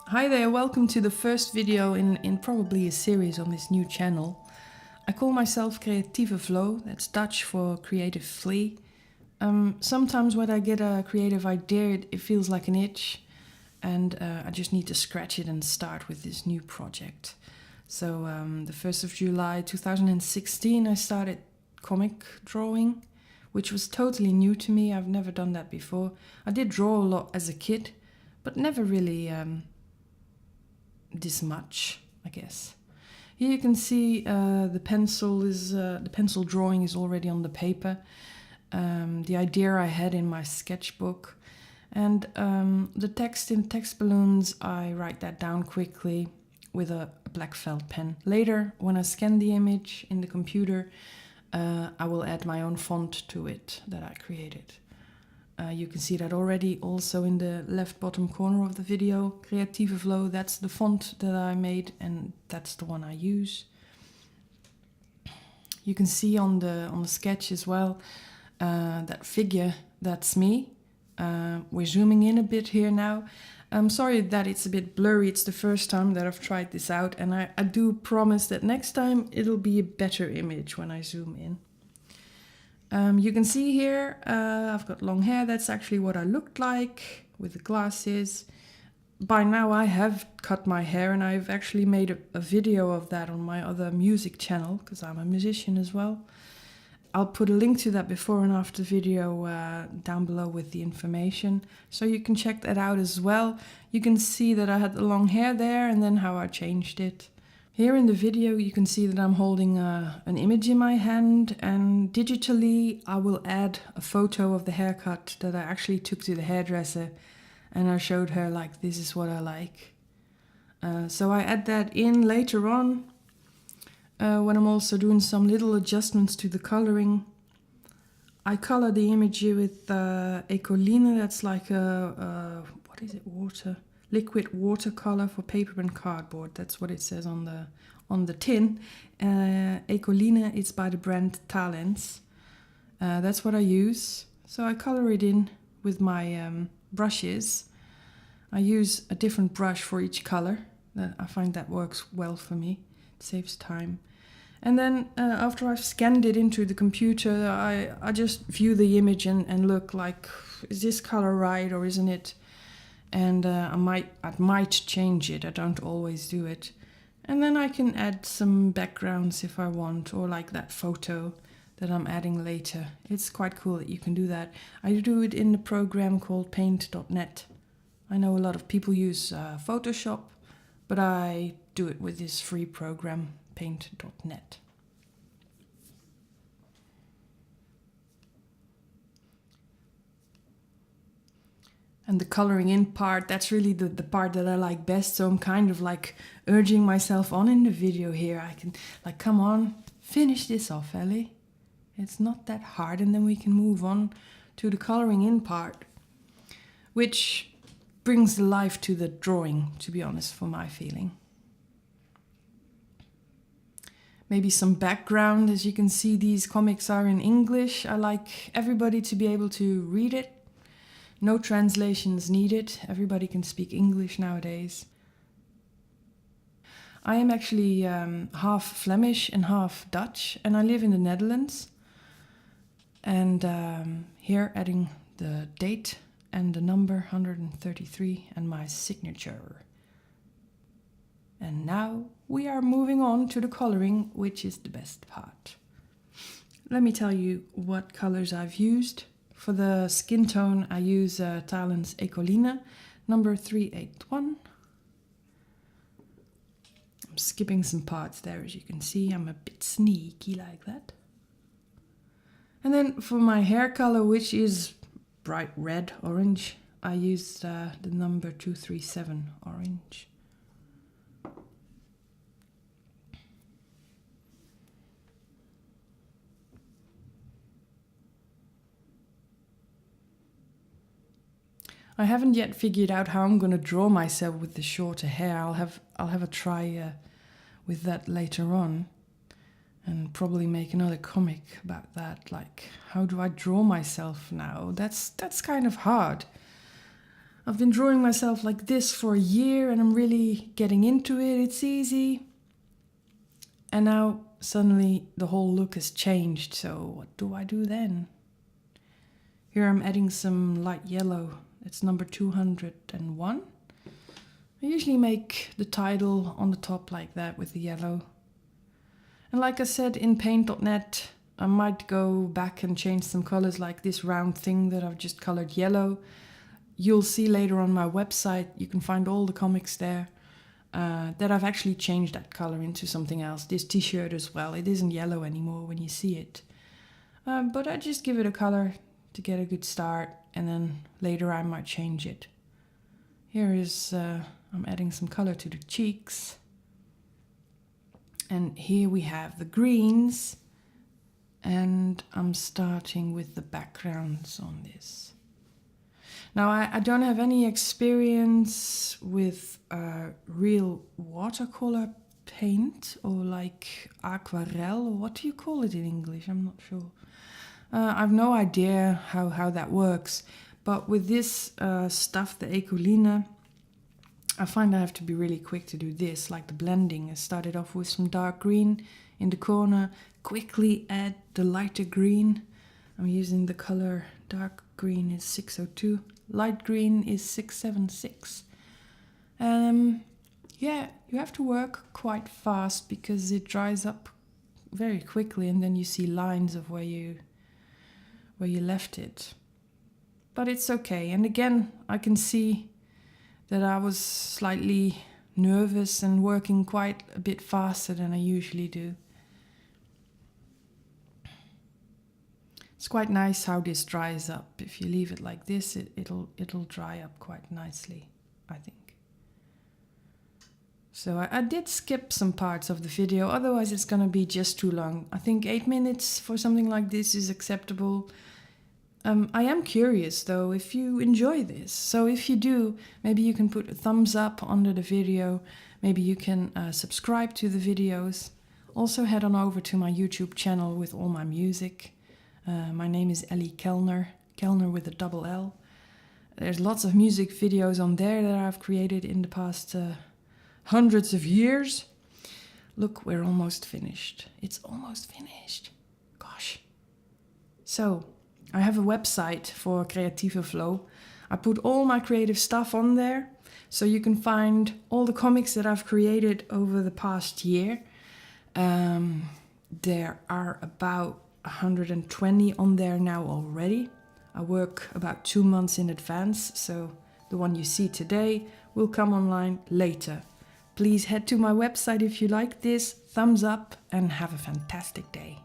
Hi there, welcome to the first video in probably a series on this new channel. I call myself Creatieve Flow, that's Dutch for creative flea. Sometimes when I get a creative idea, it feels like an itch, and I just need to scratch it and start with this new project. So the 1st of July 2016 I started comic drawing, which was totally new to me. I've never done that before. I did draw a lot as a kid, but never really this much, I guess. Here you can see the pencil drawing is already on the paper. The idea I had in my sketchbook, and the text in text balloons, I write that down quickly with a black felt pen. Later, when I scan the image in the computer, I will add my own font to it that I created. You can see that already also in the left bottom corner of the video. Creatieve Flow, that's the font that I made, and that's the one I use. You can see on the sketch as well, that figure, that's me. We're zooming in a bit here now. I'm sorry that it's a bit blurry. It's the first time that I've tried this out, and I do promise that next time it'll be a better image when I zoom in. You can see here, I've got long hair. That's actually what I looked like with the glasses. By now I have cut my hair, and I've actually made a video of that on my other music channel, because I'm a musician as well. I'll put a link to that before and after video down below with the information, so you can check that out as well. You can see that I had the long hair there, and then how I changed it. Here in the video you can see that I'm holding an image in my hand, and digitally I will add a photo of the haircut that I actually took to the hairdresser, and I showed her like, this is what I like. So I add that in later on when I'm also doing some little adjustments to the coloring. I color the image with Eccoline, that's like a what is it, liquid watercolor for paper and cardboard. That's what it says on the tin. Eccoline, it's by the brand Talens. That's what I use. So I color it in with my brushes. I use a different brush for each color. I find that works well for me. It saves time. And then after I've scanned it into the computer, I just view the image and look like, is this color right or isn't it? And I might change it. I don't always do it. And then I can add some backgrounds if I want, or like that photo that I'm adding later. It's quite cool that you can do that. I do it in a program called paint.net. I know a lot of people use Photoshop, but I do it with this free program, paint.net. And the coloring in part, that's really the part that I like best. So I'm kind of like urging myself on in the video here. I can, like, come on, finish this off, Ellie. It's not that hard, and then we can move on to the coloring in part, which brings the life to the drawing, to be honest, for my feeling. Maybe some background. As you can see, these comics are in English. I like everybody to be able to read it. No translations needed. Everybody can speak English nowadays. I am actually half Flemish and half Dutch, and I live in the Netherlands. And here adding the date and the number 133 and my signature. And now we are moving on to the coloring, which is the best part. Let me tell you what colors I've used. For the skin tone, I use Talens Eccoline, number 381. I'm skipping some parts there, as you can see. I'm a bit sneaky like that. And then for my hair color, which is bright red orange, I used the number 237 orange. I haven't yet figured out how I'm going to draw myself with the shorter hair. I'll have a try with that later on, and probably make another comic about that. Like, how do I draw myself now? That's kind of hard. I've been drawing myself like this for a year and I'm really getting into it. It's easy. And now suddenly the whole look has changed. So what do I do then? Here I'm adding some light yellow. It's number 201. I usually make the title on the top like that with the yellow. And like I said, in paint.net, I might go back and change some colors, like this round thing that I've just colored yellow. You'll see later on my website, you can find all the comics there, that I've actually changed that color into something else. This t-shirt as well, it isn't yellow anymore when you see it. But I just give it a color to get a good start, and then later I might change it. Here is, I'm adding some color to the cheeks. And here we have the greens, and I'm starting with the backgrounds on this. Now I don't have any experience with real watercolor paint or like aquarelle, or what do you call it in English? I'm not sure. I've no idea how that works, but with this stuff, the Ecoline, I find I have to be really quick to do this, like the blending. I started off with some dark green in the corner, quickly add the lighter green. I'm using the color dark green is 602, light green is 676. Yeah, you have to work quite fast because it dries up very quickly and then you see lines of where you left it. But it's okay. And again, I can see that I was slightly nervous and working quite a bit faster than I usually do. It's quite nice how this dries up. If you leave it like this, it'll dry up quite nicely, I think. So I did skip some parts of the video, otherwise it's gonna be just too long. I think 8 minutes for something like this is acceptable. I am curious though if you enjoy this. So if you do, maybe you can put a thumbs up under the video. Maybe you can subscribe to the videos. Also head on over to my YouTube channel with all my music. My name is Elly Kellner, Kellner with a double L. There's lots of music videos on there that I've created in the past hundreds of years. Look, we're almost finished. It's almost finished. Gosh. So, I have a website for Creatieve Flow. I put all my creative stuff on there, so you can find all the comics that I've created over the past year. There are about 120 on there now already. I work about 2 months in advance, so the one you see today will come online later. Please head to my website if you like this, thumbs up, and have a fantastic day.